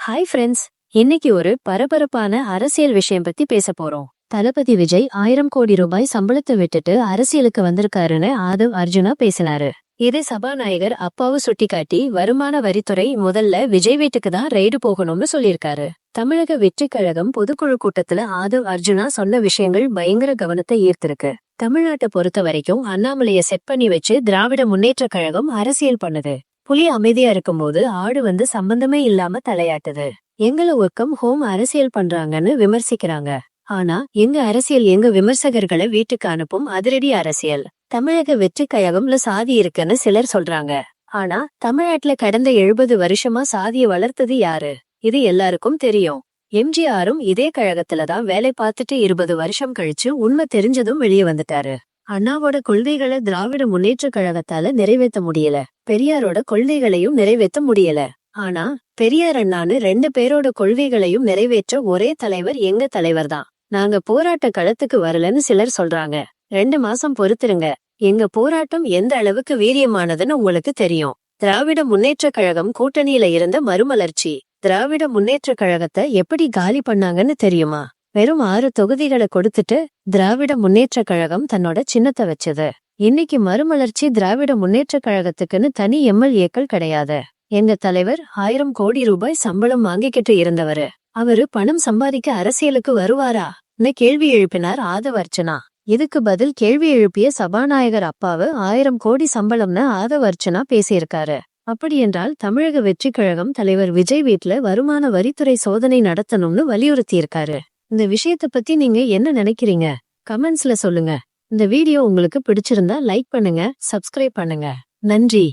Hi friends, இன்னைக்கு ஒரு பரபரப்பான அரசியல் விஷயம் பத்தி பேச போறோம். தளபதி விஜய் 1000 கோடி ரூபாய் சம்பளத்தை விட்டுட்டு அரசியலுக்கு வந்திருக்காருன்னு ஆதவ் அர்ஜுனா பேசினாரு. இதை சபாநாயகர் அப்பாவு சுட்டிக்காட்டி வருமான வரித்துறை முதல்ல விஜய் வீட்டுக்கு தான் ரெய்டு போகணும்னு சொல்லியிருக்காரு. தமிழக வெற்றி கழகம் பொதுக்குழு கூட்டத்துல ஆதவ் அர்ஜுனா சொன்ன விஷயங்கள் பயங்கர கவனத்தை ஈர்த்திருக்கு. தமிழ்நாட்டை பொறுத்த வரைக்கும் அண்ணாமலைய செட் பண்ணி வச்சு திராவிட முன்னேற்ற கழகம் அரசியல் பண்ணுது. புலி அமைதியா இருக்கும்போது ஆடு வந்து சம்பந்தமே இல்லாம தலையாட்டுது. எங்கள ஒர்க்கம் ஹோம் அரசியல் பண்றாங்கன்னு விமர்சிக்கிறாங்க. ஆனா எங்க அரசியல் எங்க விமர்சகர்களை வீட்டுக்கு அனுப்பும் அதிரடி அரசியல். தமிழக வெற்றி கழகம்ல சாதி இருக்குன்னு சிலர் சொல்றாங்க. ஆனா தமிழ்நாட்டுல கடந்த 70 வருஷமா சாதியை வளர்த்தது யாரு? இது எல்லாருக்கும் தெரியும். எம்ஜிஆரும் இதே கழகத்துலதான் வேலை பார்த்துட்டு 20 வருஷம் கழிச்சு உண்மை தெரிஞ்சதும் வெளியே வந்துட்டாரு. அண்ணாவோட கொள்கைகளை திராவிட முன்னேற்ற கழகத்தால நிறைவேற்ற முடியல. பெரியாரோட கொள்கைகளையும் நிறைவேற்ற முடியல. ஆனா பெரியார் அண்ணான்னு 2 பேரோட கொள்கைகளையும் நிறைவேற்ற ஒரே தலைவர் எங்க தலைவர் தான். நாங்க போராட்ட களத்துக்கு வரலன்னு சிலர் சொல்றாங்க. 2 மாசம் பொறுத்திருங்க. எங்க போராட்டம் எந்த அளவுக்கு வீரியமானதுன்னு உங்களுக்கு தெரியும். திராவிட முன்னேற்ற கழகம் கூட்டணியில இருந்த மறுமலர்ச்சி திராவிட முன்னேற்ற கழகத்தை எப்படி காலி பண்ணாங்கன்னு தெரியுமா? வெறும் 6 தொகுதிகளை கொடுத்துட்டு திராவிட முன்னேற்ற கழகம் தன்னோட சின்னத்தை வச்சது. இன்னைக்கு மறுமலர்ச்சி திராவிட முன்னேற்ற கழகத்துக்குன்னு தனி எம்எல்ஏக்கள் கிடையாது. எங்க தலைவர் 1000 கோடி ரூபாய் சம்பளம் வாங்கிக்கிட்டு இருந்தவரு. அவரு பணம் சம்பாதிக்க அரசியலுக்கு வருவாரா? கேள்வி எழுப்பினார் ஆதவ் அர்ஜுனா. இதுக்கு பதில் கேள்வி எழுப்பிய சபாநாயகர் அப்பாவு 1000 கோடி சம்பளம்னு ஆதவ் அர்ஜுனா பேசியிருக்காரு. அப்படியென்றால் தமிழக வெற்றி கழகம் தலைவர் விஜய் வீட்டுல வருமான வரித்துறை சோதனை நடத்தணும்னு வலியுறுத்தியிருக்காரு. இந்த விஷயத்தை பத்தி நீங்க என்ன நினைக்கிறீங்க? கமெண்ட்ஸ்ல சொல்லுங்க. இந்த வீடியோ உங்களுக்கு பிடிச்சிருந்தா லைக் பண்ணுங்க, சப்ஸ்கிரைப் பண்ணுங்க. நன்றி.